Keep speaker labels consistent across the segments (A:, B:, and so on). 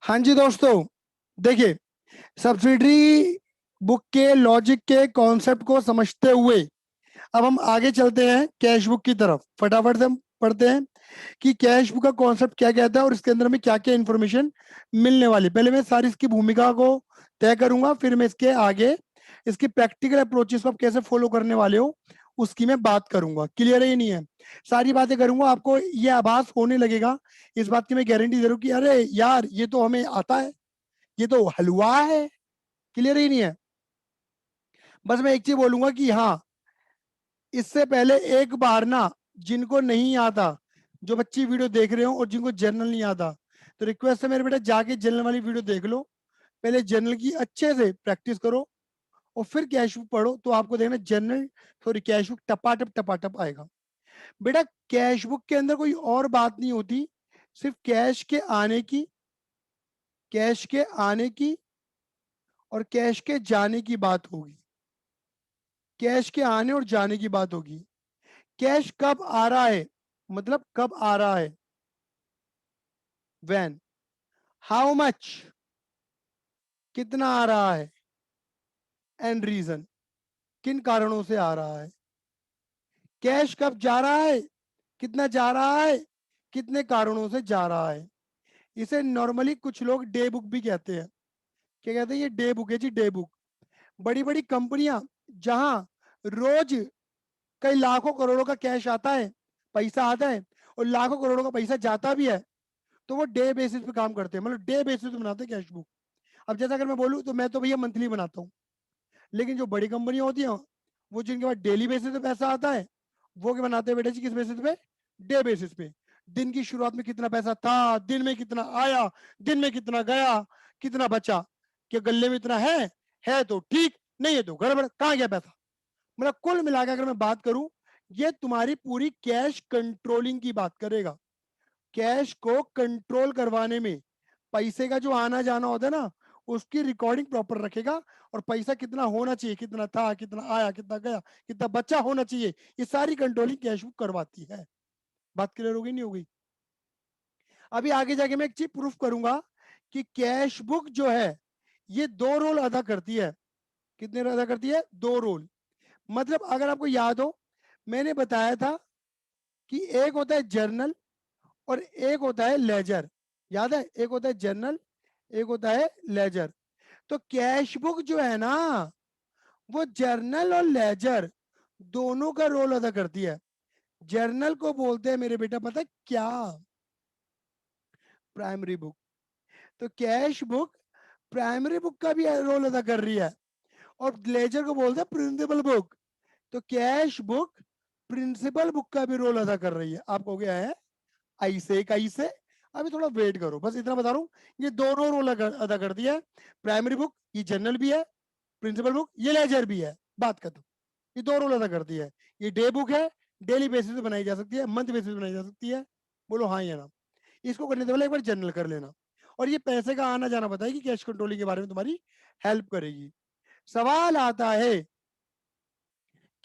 A: हाँ जी दोस्तों, देखिए, सब्सिडरी बुक के लॉजिक के कॉन्सेप्ट को समझते हुए अब हम आगे चलते हैं कैश बुक की तरफ। फटाफट से हम पढ़ते हैं कि कैश बुक का कॉन्सेप्ट क्या कहता है और इसके अंदर में क्या क्या इंफॉर्मेशन मिलने वाली। पहले मैं सारी इसकी भूमिका को तय करूंगा, फिर मैं इसके आगे इसकी प्रैक्टिकल अप्रोचेस को आप कैसे फॉलो करने वाले हो उसकी मैं बात करूंगा। क्लियर है? ये नहीं है, सारी बातें करूंगा। आपको ये आभास होने लगेगा, इस बात की मैं गारंटी दे रहा हूं कि अरे यार ये तो हमें आता है, ये तो हलवा है। क्लियर ही नहीं है? बस मैं एक चीज बोलूंगा कि हाँ, इससे पहले एक बार ना, जिनको नहीं आता, जो बच्ची वीडियो देख रहे हो और जिनको जर्नल नहीं आता, तो रिक्वेस्ट है मेरे बेटा, जाके जर्नल वाली वीडियो देख लो। पहले जर्नल की अच्छे से प्रैक्टिस करो और फिर कैश बुक पढ़ो, तो आपको देखना जर्नल सॉरी कैश बुक टपाटप आएगा। बेटा, कैश बुक के अंदर कोई और बात नहीं होती, सिर्फ कैश के आने की और कैश के जाने की बात होगी। कैश के आने और जाने की बात होगी। कैश कब आ रहा है, मतलब कब आ रहा है, व्हेन, हाउ मच, कितना आ रहा है, एंड रीजन, किन कारणों से आ रहा है। कैश कब जा रहा है, कितना जा रहा है, कितने कारणों से जा रहा है। इसे नॉर्मली कुछ लोग डे बुक भी कहते हैं। क्या कहते हैं? ये डे बुक है जी, डे बुक। बड़ी बड़ी कंपनियां जहां रोज कई लाखों करोड़ों का कैश आता है, पैसा आता है, और लाखों करोड़ों का पैसा जाता भी है, तो वो डे बेसिस पे काम करते हैं, मतलब डे बेसिस पे बनाते हैं कैश बुक। अब जैसा अगर मैं बोलूँ तो मैं तो भैया मंथली बनाता हूँ, लेकिन जो बड़ी कंपनियां होती हैं, वो जिनके पास डेली बेसिस पे पैसा आता है, वो क्या बनाते हैं बेटा जी, किस बेसिस पे? डे बेसिस पे। दिन की शुरुआत में कितना पैसा था, दिन में कितना आया, दिन में कितना गया, कितना बचा, क्या गले में इतना है तो ठीक, नहीं है तो गड़बड़, कहाँ गया पैसा। मतलब कुल मिलाकर अगर मैं बात करूं, ये तुम्हारी पूरी कैश कंट्रोलिंग की बात करेगा। कैश को कंट्रोल करवाने में पैसे का जो आना जाना होता है ना, उसकी रिकॉर्डिंग प्रॉपर रखेगा, और पैसा कितना होना चाहिए, कितना था, कितना आया, कितना गया, कितना बचा होना चाहिए, ये सारी कंट्रोलिंग कैश बुक करवाती है। बात क्लियर होगी नहीं होगी? अभी आगे जाके मैं एक चीज प्रूफ करूंगा कि कैश बुक जो है, ये दो रोल अदा करती है। कितने रोल अदा करती है? दो रोल। मतलब अगर आपको याद हो, मैंने बताया था कि एक होता है जर्नल और एक होता है लेजर। याद है? एक होता है जर्नल, एक होता है लेजर। तो कैश बुक जो है ना, वो जर्नल और लेजर दोनों का रोल अदा करती है। जर्नल को बोलते हैं मेरे बेटा, पता है क्या? Primary book. तो कैश बुक प्राइमरी बुक का भी रोल अदा कर रही है, और लेजर को बोलते हैं प्रिंसिपल बुक। तो कैश बुक प्रिंसिपल बुक का भी रोल अदा कर रही है। आपको क्या है? ऐसे कैसे? अभी थोड़ा वेट करो, बस इतना बता रहा हूँ, ये दोनों रोल अदा करती है। प्राइमरी बुक ये जर्नल भी है, प्रिंसिपल बुक ये लेजर भी है, बात खत्म। ये दो रोल अदा करती है। ये डे बुक है, डेली बेसिस पे बनाई जा सकती है, मंथ बेसिस पे बनाई जा सकती है। बोलो हाँ या ना? इसको करने से पहले एक बार जर्नल कर लेना, और ये पैसे का आना जाना बताएगी, कैश कंट्रोलिंग के बारे में तुम्हारी हेल्प करेगी। सवाल आता है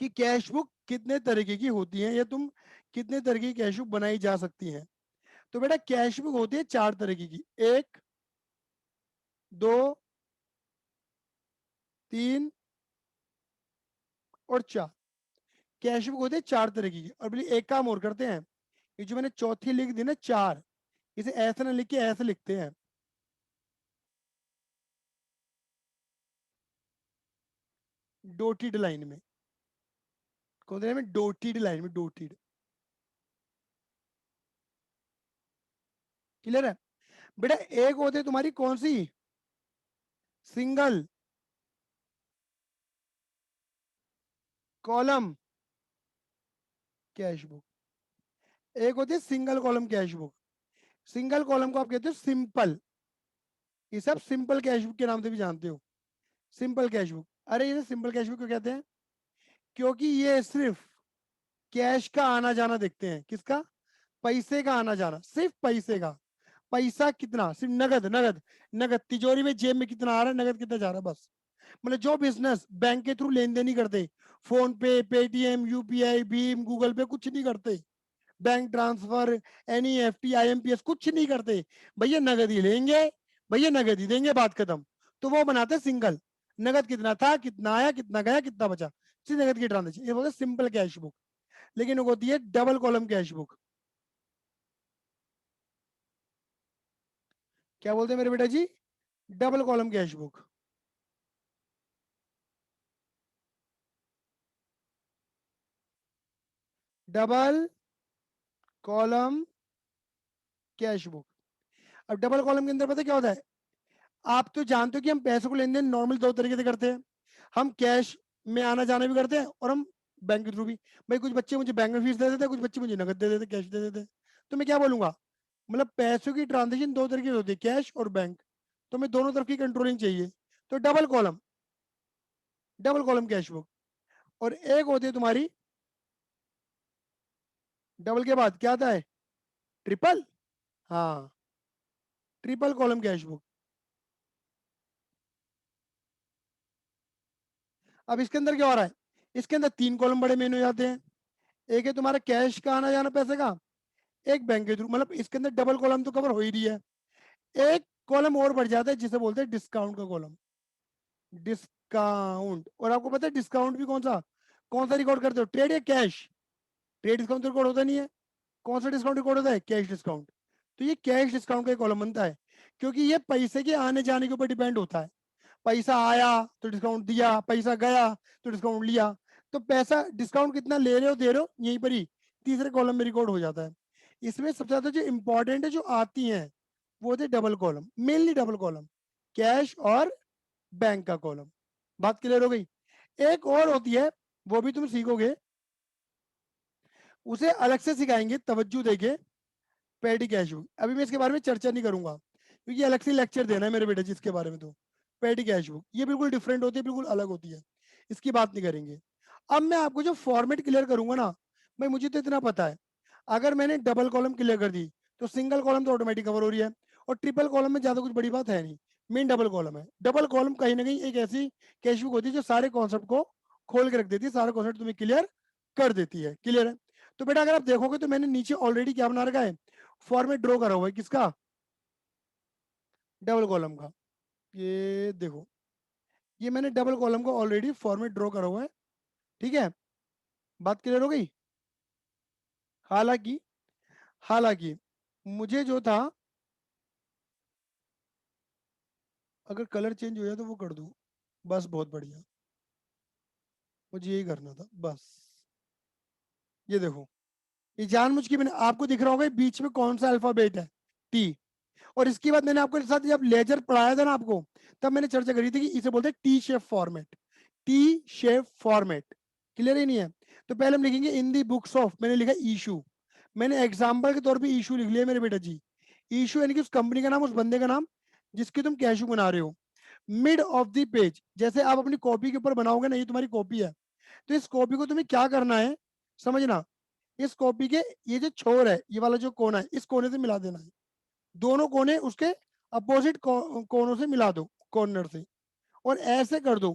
A: कि कैश बुक कितने तरीके की होती है, या तुम कितने तरीके की कैश बुक बनाई जा सकती है। तो बेटा, कैश बुक होती है चार तरीके की, एक, दो, तीन और चार। कैश बुक होती है चार तरीके की। और बोलिए एक काम और करते हैं, ये जो मैंने चौथी लिख दी ना चार, इसे ऐसे ना लिख के ऐसे लिखते हैं, डोटेड लाइन में। कौन सी में? डोटेड लाइन में, डोटेड। क्लियर है? बेटा, एक होती है तुम्हारी कौन सी? Single column cash book. एक होती है single column cash book. Single column को आप कहते हो सिंपल। ये सब सिंपल कैश बुक के नाम से भी जानते हो, सिंपल कैश बुक। अरे ये सिंपल कैश बुक क्यों कहते हैं? क्योंकि ये सिर्फ कैश का आना जाना देखते हैं। किसका? पैसे का आना जाना, सिर्फ पैसे का। पैसा कितना, सिर्फ नगद नगद नगद, तिजोरी में जेब में कितना आ रहा है, नगद कितना जा रहा है, बस। मतलब जो बिजनेस बैंक के थ्रू लेन देन नहीं करते, फोन पे, पेटीएम, यूपीआई, भीम, गूगल पे, कुछ नहीं करते, बैंक ट्रांसफर, एनईएफटी, आईएमपीएस कुछ नहीं करते, भैया नगद ही लेंगे, भैया नगद ही देंगे, बात खत्म। तो वो बनाते हैं सिंगल, नगद कितना था, कितना आया, कितना गया, कितना बचा, सिर्फ नगद की ट्रांजेक्शन, ये बोलते हैं सिंपल कैश बुक। लेकिन वो होती है डबल कॉलम कैश बुक। क्या बोलते हैं मेरे बेटा जी? Double column cash book. Double column cash book. अब डबल कॉलम के अंदर पता क्या होता है? आप तो जानते हो कि हम पैसों को लेन देन नॉर्मल दो तरीके से करते हैं। हम कैश में आना जाना भी करते हैं, और हम बैंक के थ्रू भी। भाई कुछ बच्चे मुझे बैंक में फीस दे देते हैं, कुछ बच्चे मुझे नगद दे देते, कैश दे देते। तो मैं क्या बोलूंगा, मतलब पैसों की ट्रांजेक्शन दो तरीके से होती है, कैश और बैंक। तो मैं दोनों तरफ की कंट्रोलिंग चाहिए। तो double column, double column cash book. और एक होती है तुम्हारी, डबल के बाद क्या आता है? ट्रिपल। हाँ, ट्रिपल कॉलम कैश बुक। अब इसके अंदर क्या हो रहा है? इसके अंदर तीन कॉलम बड़े मेन हो जाते हैं। एक है तुम्हारा कैश का आना जाना पैसे का, एक बैंक के थ्रू, मतलब इसके अंदर डबल कॉलम तो कवर हो ही रही है। एक कॉलम और बढ़ जाता है जिसे बोलते हैं डिस्काउंट का कॉलम। डिस्काउंट। और आपको पता है डिस्काउंट भी कौन सा रिकॉर्ड करते हो, ट्रेड या कैश? ट्रेड डिस्काउंट तो रिकॉर्ड होता नहीं है। कौन सा डिस्काउंट रिकॉर्ड होता है? Cash discount. तो ये कैश डिस्काउंट का कॉलम बनता है, क्योंकि ये पैसे के आने जाने के ऊपर डिपेंड होता है। पैसा आया तो डिस्काउंट दिया, पैसा गया तो डिस्काउंट लिया। तो पैसा डिस्काउंट कितना ले रहे हो दे रहे हो, यहीं पर ही तीसरे कॉलम में रिकॉर्ड हो जाता है। इसमें सबसे ज्यादा जो इंपॉर्टेंट है जो आती हैं, वो होते double column, mainly double column, cash और बैंक का कॉलम। बात क्लियर हो गई? एक और होती है, वो भी तुम सीखोगे, उसे अलग से सिखाएंगे तवज्जो देके, पेडी कैश बुक। अभी मैं इसके बारे में चर्चा नहीं करूंगा, क्योंकि अलग से लेक्चर देना है मेरे बेटे जी इसके बारे में। तो पेडी कैश बुक ये बिल्कुल डिफरेंट होती है, बिल्कुल अलग होती है, इसकी बात नहीं करेंगे। अब मैं आपको जो फॉर्मेट क्लियर करूंगा ना, भाई मुझे तो इतना पता है, अगर मैंने डबल कॉलम क्लियर कर दी तो सिंगल कॉलम तो ऑटोमेटिक कवर हो रही है, और ट्रिपल कॉलम में ज्यादा कुछ बड़ी बात है नहीं। मेन डबल कॉलम है। डबल कॉलम कहीं ना कहीं एक ऐसी कैश बुक होती है जो सारे कॉन्सेप्ट को खोल के रख देती है, सारे कॉन्सेप्ट तुम्हें क्लियर कर देती है। क्लियर है? तो बेटा अगर आप देखोगे तो मैंने नीचे ऑलरेडी क्या बना रखा है, फॉर्मेट ड्रॉ करा हुआ है, किसका? डबल कॉलम का। ये देखो, ये मैंने डबल कॉलम का ऑलरेडी फॉर्मेट ड्रॉ करा हुआ है। ठीक है, बात क्लियर हो गई? हालांकि हालांकि मुझे जो था, अगर कलर चेंज हो जाए तो वो कर दूं, बस बहुत बढ़िया, मुझे यही करना था बस। ये देखो, ये जानबूझ के मैंने आपको दिख रहा होगा ये बीच में कौन सा अल्फाबेट है, टी। और इसके बाद मैंने आपके साथ जब लेजर पढ़ाया था ना आपको, तब मैंने चर्चा करी थी कि इसे बोलते हैं T shape format. T shape format. Clear ही नहीं है? तो पहले हम लिखेंगे इन दी बुक्स ऑफ, मैंने लिखा इशू। मैंने एग्जाम्पल के तौर पे इशू लिख लिया मेरे बेटा जी। इशू यानी कि उस कंपनी का नाम, उस बंदे का नाम जिसकी तुम कैशू बना रहे हो। मिड ऑफ द पेज, जैसे आप अपनी कॉपी के ऊपर बनाओगे ना, ये तुम्हारी कॉपी है, तो इस कॉपी को तुम्हें क्या करना है, समझना। इस कॉपी के ये जो छोर है, ये वाला जो कोना है, इस कोने से मिला देना है। दोनों कोने उसके अपोजिट कोनों से मिला दो, कॉर्नर से। और ऐसे कर दो,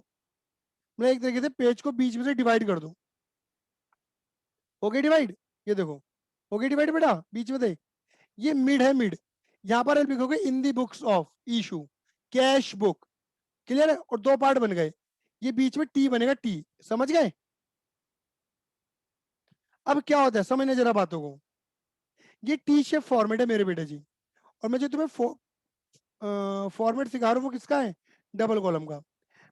A: मतलब एक तरीके से पेज को बीच में से डिवाइड कर दो। हो गई डिवाइड? ये देखो, हो गई डिवाइड बेटा बीच में से। ये मिड है, मिड। यहां पर लिखोगे in the books of issue cash book. Clear है? और दो पार्ट बन गए, ये बीच में टी बनेगा, टी। समझ गए? अब क्या होता है, समझने जरा बातों को। ये टी शेप फॉर्मेट है मेरे बेटे जी, और मैं जो तुम्हें फॉर्मेट सिखा रहा हूँ वो किसका है? डबल कॉलम का।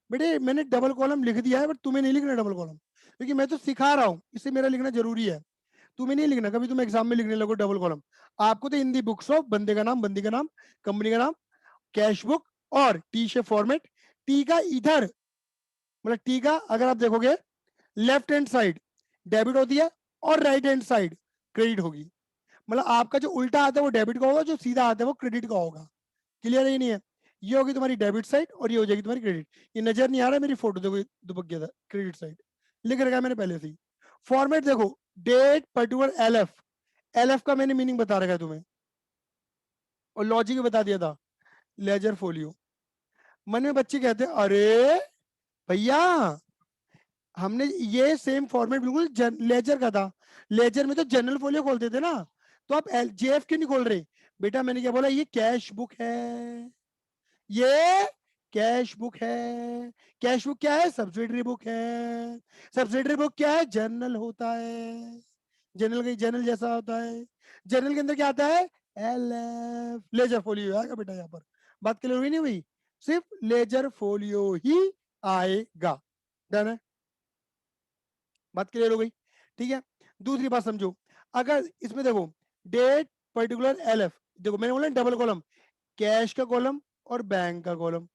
A: बेटे मैंने डबल कॉलम लिख दिया है, बट तुम्हें नहीं लिखना डबल कॉलम, क्योंकि मैं तो सिखा रहा हूँ, इससे मेरा लिखना जरूरी है। तुम्हें नहीं लिखना, कभी तुम एग्जाम में लिखने लगो डबल कॉलम। आपको तो इन दी बुक्स ऑफ, बंदे का नाम, बंदी का नाम, कंपनी का नाम, कैश बुक, और टी शेप फॉर्मेट। टी का इधर, मतलब टी का अगर आप देखोगे लेफ्ट हैंड साइड डेबिट होती है, और राइट हैंड साइड क्रेडिट होगी। मतलब आपका जो उल्टा आता है वो डेबिट का होगा, जो सीधा आता है वो क्रेडिट का होगा। क्लियर है ही नहीं है? ये होगी तुम्हारी डेबिट साइड, और ये हो जाएगी तुम्हारी क्रेडिट। ये नजर नहीं आ रहा है, मेरी फोटो देखो, दुबक गया था, क्रेडिट साइड लिख रखा है मैंने पहले से ही। फॉर्मेट देखो, डेट पर्टिकुलर एलएफ, एलएफ का मैंने मीनिंग बता रखा है तुम्हें, और लॉजिक भी बता दिया था, लेजर फोलियो। मन में बच्चे कहते हैं अरे भैया, हमने ये सेम फॉर्मेट बिल्कुल लेजर का था, लेजर में तो जनरल फोलियो खोलते थे ना, तो आप जेएफ क्यों नहीं खोल रहे? बेटा मैंने क्या बोला, ये कैश बुक है, ये कैश बुक है। कैश बुक क्या है? सब्सिडरी बुक है। सब्सिडरी बुक क्या है? जर्नल होता है। जर्नल का जर्नल जैसा होता है। जर्नल के अंदर क्या आता है? एलएफ, लेजर फोलियो आएगा बेटा। यहाँ पर बात क्लियर हुई नहीं हुई? सिर्फ लेजर फोलियो ही आएगा। डन है? बात क्लियर हो गई? ठीक है। दूसरी बात समझो, अगर इसमें देखो डेट पर्टिकुलर एलएफ, देखो मैंने बोला डबल कॉलम, कैश का कॉलम और बैंक का कॉलम।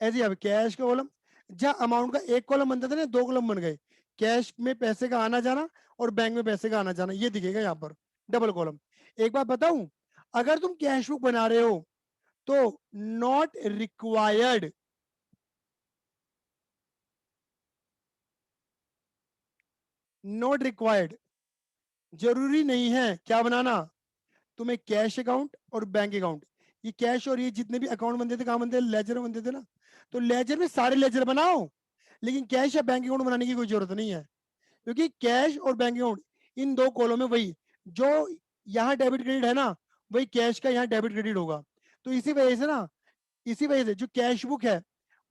A: ऐसे यहाँ पे कैश का कॉलम, जहां अमाउंट का एक कॉलम बनता था ना, दो कॉलम बन गए। कैश में पैसे का आना जाना और बैंक में पैसे का आना जाना, ये दिखेगा यहाँ पर डबल कॉलम। एक बात बताऊं, अगर तुम कैश बुक बना रहे हो तो नॉट रिक्वायर्ड, नॉट रिक्वायर्ड, जरूरी नहीं है क्या बनाना, तुम्हें कैश अकाउंट और बैंक अकाउंट, ये कैश और ये जितने भी अकाउंट बनते थे कहां बनते थे? लेजर में बनते थे ना। तो लेजर में सारे लेजर बनाओ, लेकिन कैश या बैंक अकाउंट बनाने की कोई जरूरत नहीं है, क्योंकि कैश और बैंक अकाउंट इन दो कॉलम में वही, जो यहाँ डेबिट क्रेडिट है ना, वही कैश का यहाँ डेबिट क्रेडिट होगा। तो इसी वजह से ना, इसी वजह से जो कैश बुक है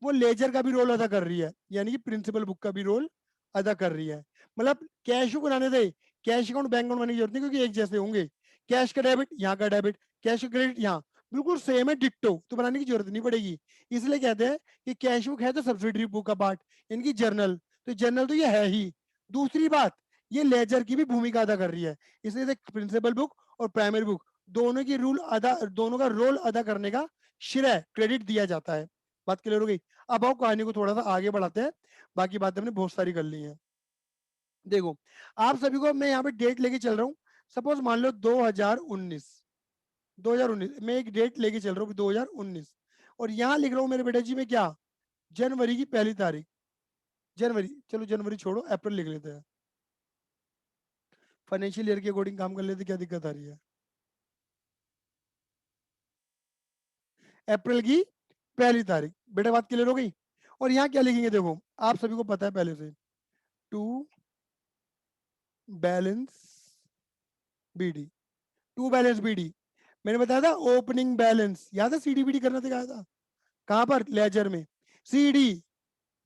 A: वो लेजर का भी रोल अदा कर रही है, यानी कि प्रिंसिपल बुक का भी रोल अदा कर रही है। मतलब कैश बुक बनाने से कैश अकाउंट बैंक अकाउंट बनाने की जरूरत नहीं, क्योंकि एक जैसे होंगे। कैश का डेबिट यहाँ का डेबिट, कैश का क्रेडिट यहाँ, बिल्कुल सेम है, डिट्टो, तो बनाने की जरूरत नहीं पड़ेगी। इसलिए कहते हैं कि कैश बुक है तो सब्सिडरी बुक का पार्ट, इनकी जर्नल, तो जर्नल तो ये है ही। दूसरी बात, ये लेजर की भी भूमिका अदा कर रही है, इसलिए प्रिंसिपल बुक और प्राइमरी बुक दोनों की रूल अदा, दोनों का रोल अदा करने का श्रेय, क्रेडिट दिया जाता है। बात क्लियर हो गई? अब आओ कहानी को थोड़ा सा आगे बढ़ाते हैं, बाकी बातें हमने बहुत सारी कर ली हैं। देखो, आप सभी को मैं यहाँ पे डेट लेके चल रहा हूँ। सपोज मान लो 2019, 2019 मैं एक डेट लेके चल रहा हूँ 2019, और यहाँ लिख रहा हूँ मेरे बेटा जी में क्या, जनवरी की पहली तारीख। जनवरी, चलो जनवरी छोड़ो, अप्रैल लिख लेते हैं, फाइनेंशियल ईयर के अकॉर्डिंग काम कर लेते, क्या दिक्कत आ रही है? अप्रैल की पहली तारीख, बेटा बात क्लियर हो गई? और यहाँ क्या लिखेंगे देखो, आप सभी को पता है पहले से, to balance BD, to balance BD, मैंने बताया था ओपनिंग बैलेंस, याद है सीडीबीडी करना सिखाया था, कहां पर? लेजर में। सीडी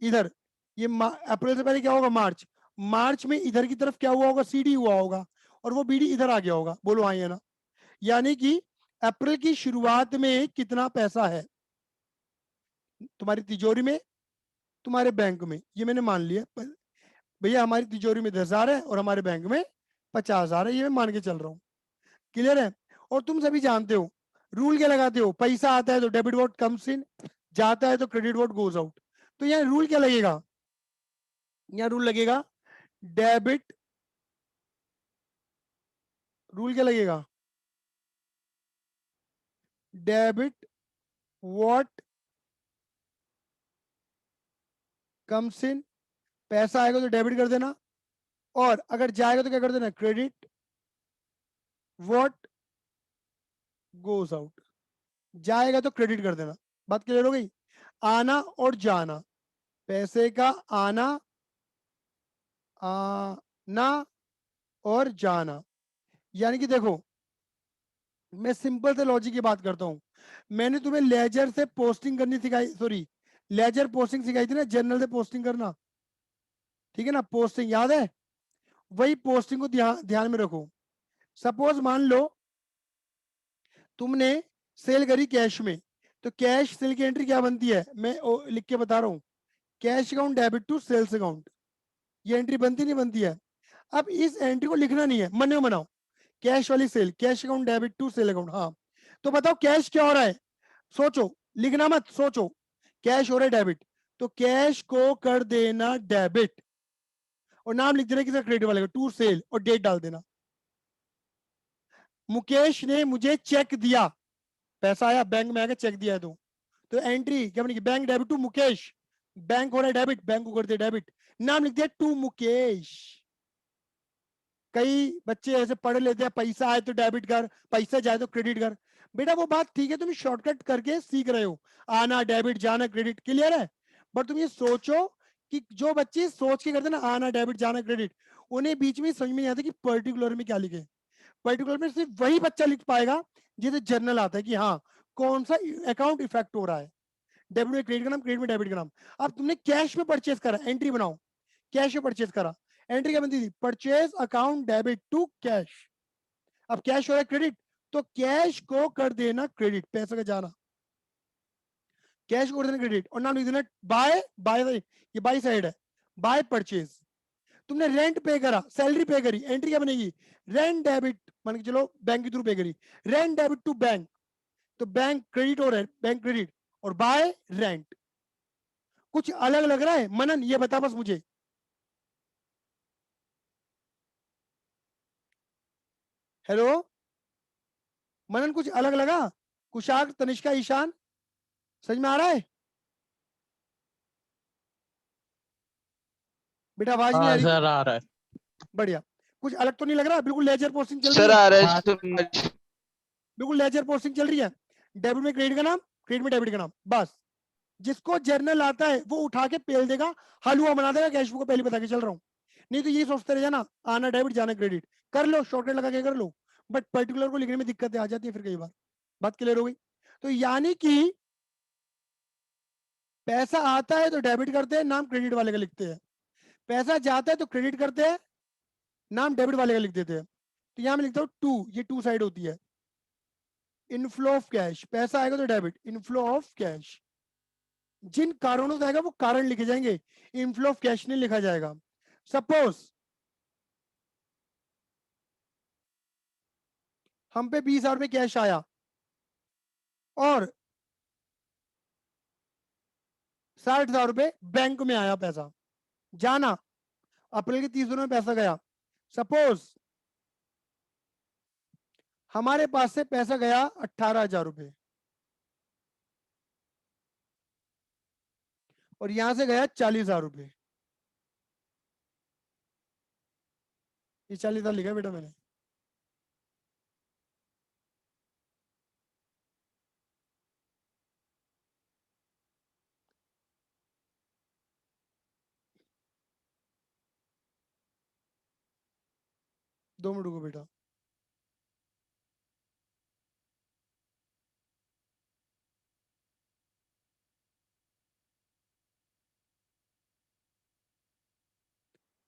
A: इधर, ये अप्रैल से पहले क्या होगा? मार्च, मार्च में इधर की तरफ क्या हुआ होगा? सीडी हुआ होगा, और वो बीडी इधर आ गया होगा। बोलो हाँ या ना? यानी कि अप्रैल की शुरुआत में कितना पैसा है तुम्हारी तिजोरी में, तुम्हारे बैंक में, ये मैंने मान लिया भैया हमारी तिजोरी में 10,000 है और हमारे बैंक में 50,000 है, ये मैं मान के चल रहा हूँ। क्लियर है? और तुम सभी जानते हो रूल क्या लगाते हो, पैसा आता है तो डेबिट वोट कम्स इन, जाता है तो क्रेडिट वोट गोज आउट। तो यहाँ रूल क्या लगेगा? यहाँ रूल लगेगा डेबिट, रूल क्या लगेगा? डेबिट वॉट कम्स इन, पैसा आएगा तो डेबिट कर देना, और अगर जाएगा तो क्या कर देना? क्रेडिट वॉट गोज आउट, जाएगा तो क्रेडिट कर देना। बात क्लियर हो गई? आना और जाना, पैसे का आना, आना और जाना, यानी कि देखो मैं सिंपल से लॉजिक की बात करता हूं। मैंने तुम्हें लेजर से पोस्टिंग करनी सिखाई, सॉरी लेजर पोस्टिंग सिखाई थी ना, जर्नल से पोस्टिंग करना, ठीक है ना? पोस्टिंग याद है? वही पोस्टिंग को ध्यान में रखो। सपोज मान लो तुमने सेल करी कैश में, तो कैश सेल की एंट्री क्या बनती है, मैं लिख के बता रहा हूं, cash account debit to sales account, ये एंट्री बनती नहीं बनती है? अब इस एंट्री को लिखना नहीं है, मन में बनाओ, कैश वाली sale, cash account debit to sale account. हाँ, तो बताओ कैश क्या हो रहा है? सोचो, लिखना मत, सोचो, कैश हो रहा है डेबिट, तो कैश को कर देना डेबिट, और नाम लिख देना किसी क्रेडिट वाले का, टू सेल, और डेट डाल देना। मुकेश ने मुझे चेक दिया, पैसा आया बैंक में, आके चेक दिया तो एंट्री क्या बनेगी? Bank debit to Mukesh, bank हो रहा है डेबिट, बैंक को कर दे डेबिट, नाम लिख दिया टू मुकेश। कई बच्चे ऐसे पढ़ लेते हैं, पैसा आए तो डेबिट कर, पैसा जाए तो क्रेडिट कर। बेटा वो बात ठीक है, तुम शॉर्टकट करके सीख रहे हो, आना डेबिट जाना क्रेडिट, क्लियर है? बट तुम ये सोचो कि जो बच्चे सोच के करते ना आना डेबिट जाना क्रेडिट, उन्हें बीच में समझ में नहीं आता कि पर्टिकुलर में क्या लिखे। पर्टिकुलर में सिर्फ वही बच्चा लिख पाएगा जिसे जर्नल आता है कि हाँ कौन सा अकाउंट इफेक्ट हो रहा है। डेबिट में क्रेडिट का नाम, क्रेडिट में डेबिट का नाम। अब तुमने कैश में परचेज करा, एंट्री बनाओ, कैश में परचेज करा, एंट्री क्या बनती थी, purchase account debit to cash. अब कैश हो रहा है क्रेडिट, तो कैश को कर देना क्रेडिट, पैसा का जाना, कैश को कर देना क्रेडिट, और नाम लिख देना बाय, ये बाय साइड है, बाय परचेज। तुमने रेंट पे करा, सैलरी पे करी, एंट्री क्या बनेगी, रेंट डेबिट, मान के चलो बैंक के थ्रू पे करी, रेंट डेबिट टू बैंक, तो बैंक क्रेडिट हो रहा है, बैंक क्रेडिट, और बाय रेंट। कुछ अलग लग रहा है मनन, ये बता बस मुझे। हेलो मनन, कुछ अलग लगा? कुशाग, तनिष्का, ईशान, समझ में आ रहा है? बेटा आवाज नहीं आ
B: हाँ
A: रही?
B: सर आ रहा है।
A: बढ़िया। कुछ अलग तो नहीं लग रहा? बिल्कुल लेजर पोस्टिंग चल रही
C: सर
A: है,
C: आ रहा है
B: हाँ
C: समझ।
A: बिल्कुल लेजर पोस्टिंग चल रही है। डेबिट में क्रेडिट का नाम, क्रेडिट में डेबिट का नाम, बस। जिसको जर्नल आता है वो उठा के पेल देगा, हलवा बना देगा कैश बुक को, पहले बता के चल रहा हूँ। नहीं तो ये सोचते रह जाना, आना डेबिट जाना क्रेडिट, कर लो शॉर्टकट लगा के कर लो, बट पर्टिकुलर को लिखने में दिक्कतें आ जाती है फिर कई बार। बात क्लियर हो गई? तो यानी कि पैसा आता है तो डेबिट करते हैं, नाम क्रेडिट वाले का लिखते हैं, पैसा जाता है तो क्रेडिट करते हैं, नाम डेबिट वाले का लिख देते हैं। तो यहां मैं लिखता हूं टू, ये टू साइड होती है। इनफ्लो ऑफ कैश, पैसा आएगा तो डेबिट, इनफ्लो ऑफ कैश, जिन कारणों से आएगा वो कारण लिखे जाएंगे, इनफ्लो ऑफ कैश नहीं लिखा जाएगा। सपोज हम पे 20,000 रुपए कैश आया और 60,000 रुपए बैंक में आया, पैसा जाना, अप्रैल के 30 दिनों में पैसा गया। सपोज हमारे पास से पैसा गया 18,000 रुपए और यहां से गया 40,000 रुपए। ये 40,000 लिखा है बेटा मैंने। दो मिनट रुको बेटा।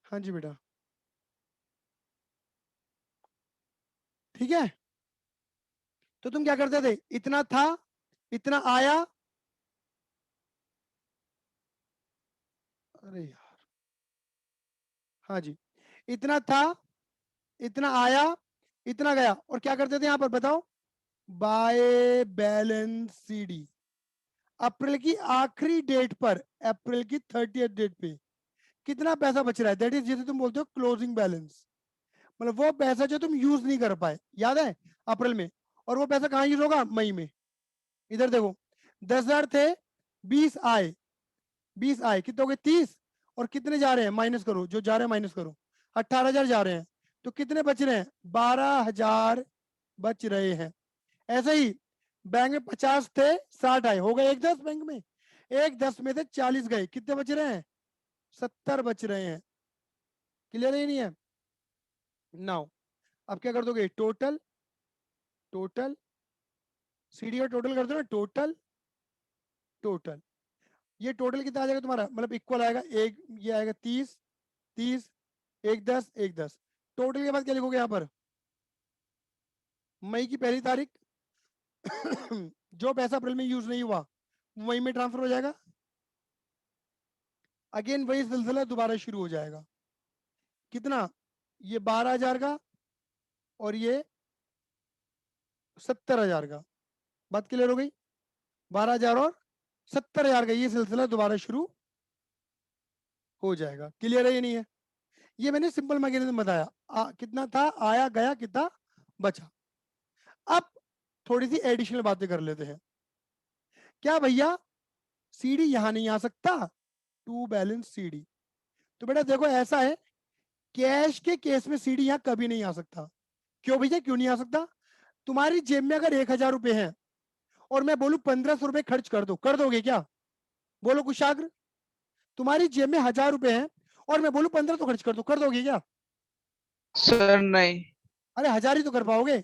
A: हाँ जी बेटा, ठीक है। तो तुम क्या करते थे, इतना था, इतना आया, अरे यार, हाँ जी, इतना था, इतना आया, इतना गया, और क्या करते थे यहां पर बताओ, बाय बैलेंस सीडी। अप्रैल की आखिरी डेट पर, अप्रैल की 30th डेट पे कितना पैसा बच रहा है, दैट इज जिसे तुम बोलते हो क्लोजिंग बैलेंस। मतलब वो पैसा जो तुम यूज नहीं कर पाए, याद है, अप्रैल में, और वो पैसा कहाँ यूज होगा, मई में। इधर देखो, 10,000 थे, 20 आए, 20 आए, कितने हो गए, 30, और कितने जा रहे हैं, माइनस करो, जो जा रहे हैं माइनस करो, 18,000 जा रहे हैं, तो कितने बच रहे हैं, 12,000 बच रहे हैं। ऐसे ही बैंक में 50 थे, 60 आए, हो गए 1,10 बैंक में, 1,10 में से 40 गए, कितने बच रहे हैं, 70 बच रहे हैं। क्लियर है नहीं है? नाउ अब क्या कर दोगे, टोटल, टोटल सीडी का टोटल कर दो ना, टोटल, टोटल, ये टोटल कितना आ जाएगा तुम्हारा, मतलब इक्वल आएगा, एक ये आएगा 30, 30, 1,10, 1,10, टोटल के बाद क्या लिखोगे यहाँ पर, मई की पहली तारीख जो पैसा अप्रैल में यूज नहीं हुआ मई में ट्रांसफर हो जाएगा, अगेन वही सिलसिला दोबारा शुरू हो जाएगा। कितना, ये 12,000 का और ये 70,000 का, बात क्लियर हो गई, 12,000 और 70,000 का ये सिलसिला दोबारा शुरू हो जाएगा। क्लियर है ये नहीं है? ये मैंने सिंपल मैकेनिज्म बताया, कितना था, आया गया, कितना बचा। अब थोड़ी सी एडिशनल बातें कर लेते हैं। क्या भैया सीडी यहां नहीं आ सकता, टू बैलेंस सीडी? तो बेटा देखो ऐसा है, कैश के केस में सीडी यहां कभी नहीं आ सकता। क्यों भैया, क्यों नहीं आ सकता? तुम्हारी जेब में अगर 1,000 रुपए हैं और मैं बोलूं 1,500 रुपए खर्च कर दो, कर दोगे क्या? बोलो कुशाग्र, तुम्हारी जेब में 1,000 रुपए हैं और मैं बोलूं 1,500 खर्च कर दोगे क्या?
C: सर नहीं।
A: अरे 1,000 ही तो कर पाओगे।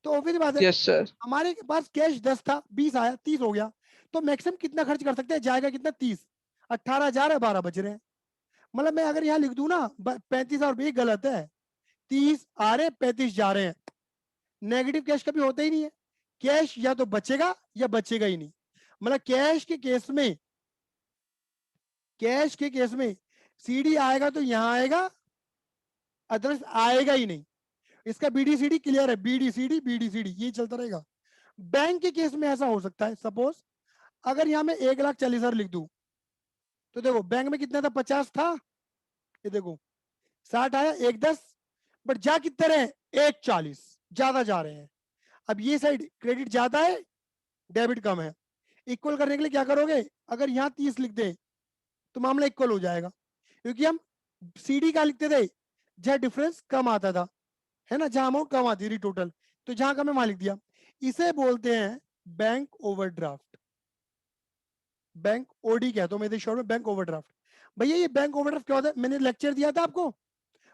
A: तो ऑब्वियस बात है,
C: यस सर।
A: हमारे पास कैश 10 था, 20 आया, 30 हो गया, तो मैक्सिमम कितना खर्च कर सकते हैं, जाएगा कितना 30, 18,000 है, 12 बच रहे हैं। मतलब मैं अगर यहाँ लिख दूं ना 35,000 रुपये, गलत है, 30 आ रहे 35 जा रहे हैं। नेगेटिव कैश कभी होता ही नहीं है, कैश या तो बचेगा या बचेगा ही नहीं। मतलब कैश के केस में, कैश के केस में सीडी आएगा तो यहां आएगा, अदरवाइज आएगा ही नहीं। इसका बीडीसीडी क्लियर है, बीडीसीडी बीडीसीडी ये चलता रहेगा। बैंक के केस में ऐसा हो सकता है, सपोज अगर यहां मैं 1,40,000 लिख दूं, तो देखो बैंक में कितना था, 50 था, ये देखो 60 आया, 1,10, बट जा कितने रहे, 1,40, ज्यादा जा रहे हैं। अब ये साइड क्रेडिट ज्यादा है, डेबिट कम है, इक्वल करने के लिए क्या करोगे, अगर यहाँ 30 लिख दे तो मामला इक्वल हो जाएगा, क्योंकि हम सीडी का लिखते थे जहां डिफरेंस कम आता था, है ना, जहां अमाउंट कम आती थी टोटल, तो जहां कम है वहां लिख दिया। इसे बोलते हैं बैंक ओवरड्राफ्ट, बैंक ओडी कहते हो मेरे शॉर्ट में, बैंक ओवरड्राफ्ट। भैया ये बैंक ओवरड्राफ्ट क्या होता है, मैंने लेक्चर दिया था आपको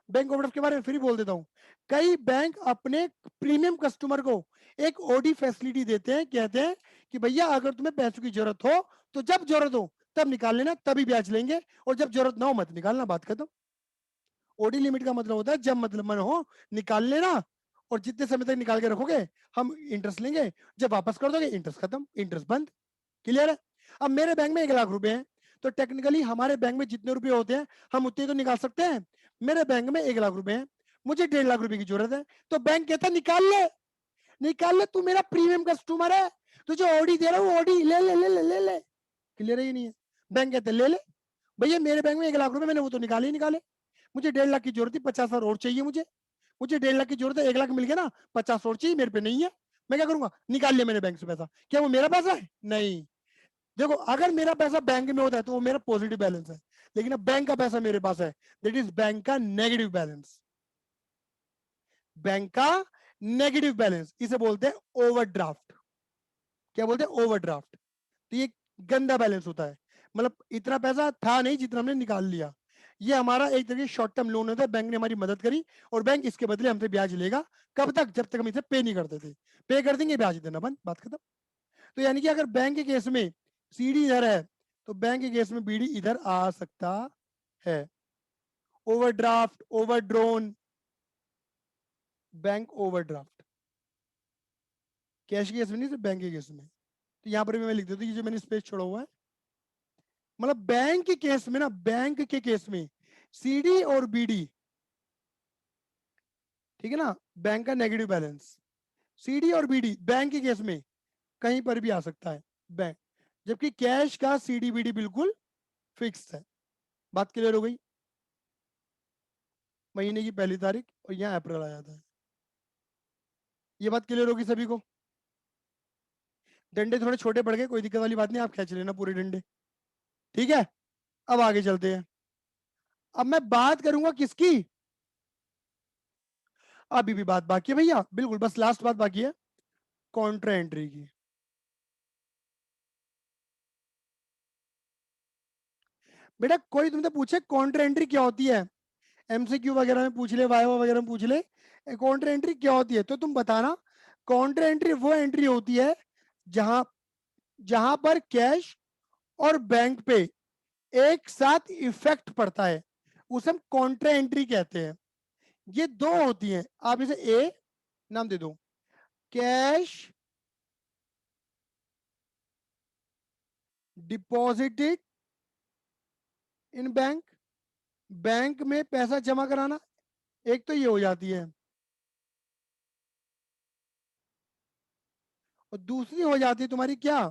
A: बैंक ओवरड्राफ्ट के बारे में, फिर बोल देता हूँ। कई बैंक अपने प्रीमियम कस्टमर को एक ओडी फैसिलिटी देते हैं, कहते हैं कि भैया अगर तुम्हें पैसों की जरूरत हो तो जब जरूरत हो तब निकाल लेना, तभी ब्याज लेंगे, और जब जरूरत ना हो मत निकालना, बात खत्म। ओडी लिमिट का मतलब होता है जब मतलब मन हो निकाल लेना, और जितने समय तक निकाल के रखोगे हम इंटरेस्ट लेंगे, जब वापस कर दोगे इंटरेस्ट खत्म, इंटरेस्ट बंद। क्लियर है। अब मेरे बैंक में 1,00,000 रुपए हैं, तो टेक्निकली हमारे बैंक में जितने रुपए होते हैं हम उतने तो निकाल सकते हैं। मेरे बैंक में 1,00,000 रुपए हैं, मुझे 1,50,000 रुपए की जरूरत है, तो बैंक कहता है निकाल ले, निकाल ले, तू मेरा प्रीमियम कस्टमर है, तुझे ओडी दे रहा हूँ, ओडी ले ले ले ले ले ले। क्लियर ही नहीं है। बैंक कहते ले ले, भैया मेरे बैंक में 1,00,000 रुपए, मैंने वो तो निकाले ही निकाले, मुझे 1,50,000 की जरूरत थी, 50,000 और चाहिए मुझे, मुझे 1,50,000 की जरूरत है, 1,00,000 मिल गया ना, 50 और चाहिए, मेरे पे नहीं है, मैं क्या करूंगा, निकाल लिया मैंने बैंक से पैसा, क्या वो मेरा पैसा है, नहीं। देखो अगर मेरा पैसा बैंक में होता है तो वो मेरा पॉजिटिव बैलेंस है, लेकिन अब बैंक का पैसा मेरे पास है, दैट इज बैंक का नेगेटिव बैलेंस, बैंक का नेगेटिव बैलेंस, इसे बोलते हैं ओवरड्राफ्ट। क्या बोलते हैं, ओवरड्राफ्ट। तो ये गंदा बैलेंस होता है, मतलब इतना पैसा था नहीं जितना हमने निकाल लिया। ये हमारा एक तरीके शॉर्ट टर्म लोन होता है, बैंक ने हमारी मदद करी और बैंक इसके बदले हमसे ब्याज लेगा, कब तक, जब तक हम इसे पे नहीं करते थे, पे कर देंगे ब्याज देना बंद, बात खत्म। तो यानी कि अगर बैंक के केस में सीडी इधर है तो बैंक के केस में बीडी इधर आ सकता है। ओवरड्राफ्ट, ओवरड्रोन, बैंक ओवरड्राफ्ट, कैश के केस में नहीं, सिर्फ बैंक के केस में। तो यहां पर भी मैं लिख देता हूँ, ये जो मैंने स्पेस छोड़ा हुआ है, मतलब बैंक के केस में ना, बैंक के केस में सीडी और बीडी, ठीक है ना, बैंक का नेगेटिव बैलेंस, सीडी और बीडी बैंक के केस में कहीं पर भी आ सकता है बैंक, जबकि कैश का सीडी बीडी बिल्कुल फिक्स है। बात क्लियर हो गई। महीने की 1 तारीख और यहाँ अप्रैल आ जाता है, ये बात क्लियर होगी सभी को। डंडे थोड़े छोटे पड़ गए, कोई दिक्कत वाली बात नहीं, आप खींच लेना पूरे डंडे, ठीक है। अब आगे चलते हैं, अब मैं बात करूंगा किसकी, अभी भी बात बाकी है भैया, बिल्कुल बस लास्ट बात बाकी है, कॉन्ट्रा एंट्री की। बेटा कोई तुमसे पूछे कॉन्ट्रा एंट्री क्या होती है, एमसीक्यू वगैरह में पूछ ले, वाइवा वगैरह में पूछ ले, कॉन्ट्रा एंट्री क्या होती है, तो तुम बताना। कॉन्ट्रा एंट्री वो एंट्री होती है जहां जहां पर कैश और बैंक पे एक साथ इफेक्ट पड़ता है, उसे हम कॉन्ट्रा एंट्री कहते हैं। ये दो होती हैं, आप इसे ए नाम दे दो, cash deposited in bank, bank में पैसा जमा कराना, एक तो ये हो जाती है, और दूसरी हो जाती है तुम्हारी क्या,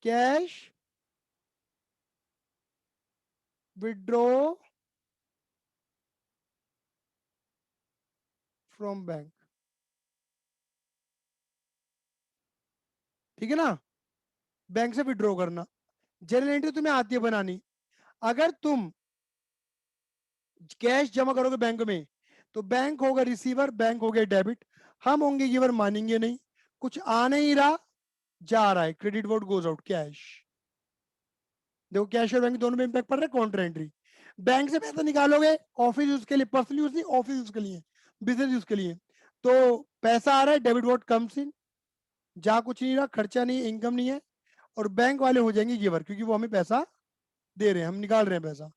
A: कैश विड्रॉ फ्रॉम बैंक, ठीक है ना, बैंक से विड्रॉ करना। जनरल एंट्री तुम्हें आती है बनानी। अगर तुम कैश जमा करोगे बैंक में तो बैंक होगा रिसीवर, बैंक हो गया डेबिट, हम होंगे गिवर, मानेंगे नहीं, कुछ आ नहीं रहा, जा रहा है, credit vote goes out cash. देखो कैश और बैंक दोनों में इंपैक्ट पड़ रहा है, काउंटर एंट्री। बैंक से पैसा निकालोगे ऑफिस यूज के लिए, पर्सनल यूज नहीं, ऑफिस यूज के लिए, बिजनेस यूज के लिए, तो पैसा आ रहा है, डेबिट वोट कम्स इन, जहां कुछ नहीं रहा, खर्चा नहीं है, इनकम नहीं है, और बैंक वाले हो जाएंगे गिवर, क्योंकि वो हमें पैसा दे रहे हैं, हम निकाल रहे हैं पैसा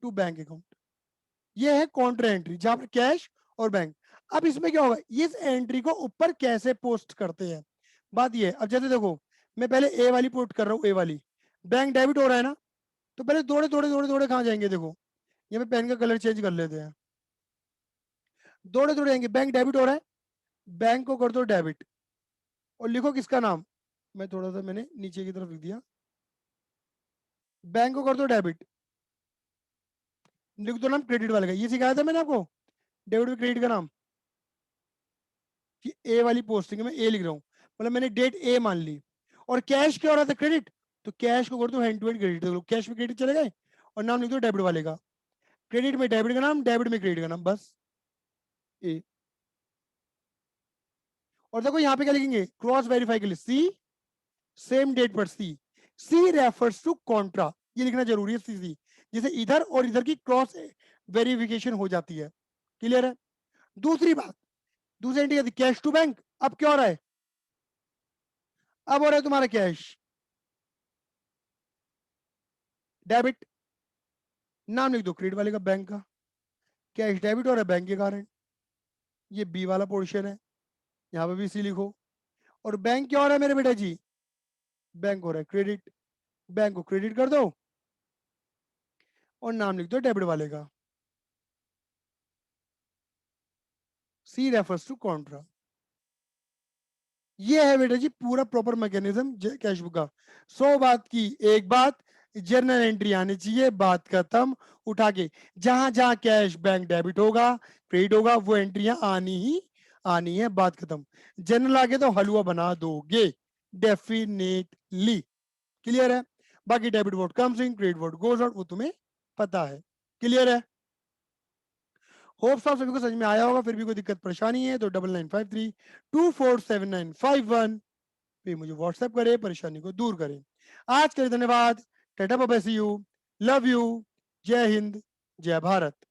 A: टू बैंक अकाउंट। ये है कॉन्ट्रा एंट्री, जहां पर कैश और बैंक। अब इसमें क्या होगा, इस एंट्री को ऊपर कैसे पोस्ट करते हैं, बात ये है। अब जैसे देखो, मैं पहले ए वाली पोस्ट कर रहा हूँ, ए वाली बैंक डेबिट हो रहा है ना, तो पहले दौड़े दौड़े दौड़े दौड़े कहाँ जाएंगे, देखो ये मैं पेन का कलर चेंज कर लेते हैं, दौड़े दौड़े जाएंगे, बैंक डेबिट हो रहा है, बैंक को कर दो डेबिट, और लिखो किसका नाम, मैं थोड़ा सा मैंने नीचे की तरफ लिख दिया, बैंक को कर दो डेबिट, लिख दो नाम क्रेडिट वाले का, ये सिखाया था मैंने आपको, डेबिट में क्रेडिट का नाम, कि ए वाली पोस्टिंग में ए लिख रहा हूँ, मतलब मैंने डेट ए मान ली। और कैश क्या हो रहा था, क्रेडिट, तो कैश को कर दो hand to hand credit, cash में क्रेडिट चले गए, और नाम लिख दो डेबिट वाले का, क्रेडिट में डेबिट का नाम, डेबिट में क्रेडिट का नाम, बस ए। और देखो यहाँ पे क्या लिखेंगे, क्रॉस वेरीफाई के लिए सी, सेम डेट पर सी, सी रेफर्स टू कॉन्ट्रा, ये लिखना जरूरी है, सी जिसे इधर और इधर की क्रॉस वेरिफिकेशन हो जाती है, क्लियर है। दूसरी बात, दूसरी एंट्री कैश टू बैंक, अब क्या हो रहा है, अब हो रहा है तुम्हारा कैश डेबिट, नाम लिख दो क्रेडिट वाले का, बैंक का, कैश डेबिट हो रहा है बैंक के कारण, ये बी वाला पोर्शन है, यहाँ पे भी सी लिखो। और बैंक क्या हो रहा है मेरे बेटा जी, बैंक हो रहा है क्रेडिट, बैंक को क्रेडिट कर दो, और नाम लिख दो डेबिट वाले का, सी रेफर्स टू कॉन्ट्रा। ये है बेटा जी पूरा प्रॉपर मैकेनिज्म कैश बुक का। 100 बात की एक बात, जर्नल एंट्री आनी चाहिए, बात खत्म। उठा के जहां जहां कैश बैंक डेबिट होगा, क्रेडिट होगा, वो एंट्रियां आनी ही आनी है, बात खत्म। जर्नल आगे तो हलवा बना दोगे डेफिनेटली, क्लियर है। बाकी debit vote comes in, credit vote goes out, वो तुम्हें पता है, क्लियर है। होप्स आप सभी को समझ में आया होगा। फिर भी कोई दिक्कत परेशानी है तो 9953247951 पे मुझे व्हाट्सएप करें, परेशानी को दूर करें। आज के लिए धन्यवाद, tata bye bye, see you, love you, जय हिंद, जय भारत।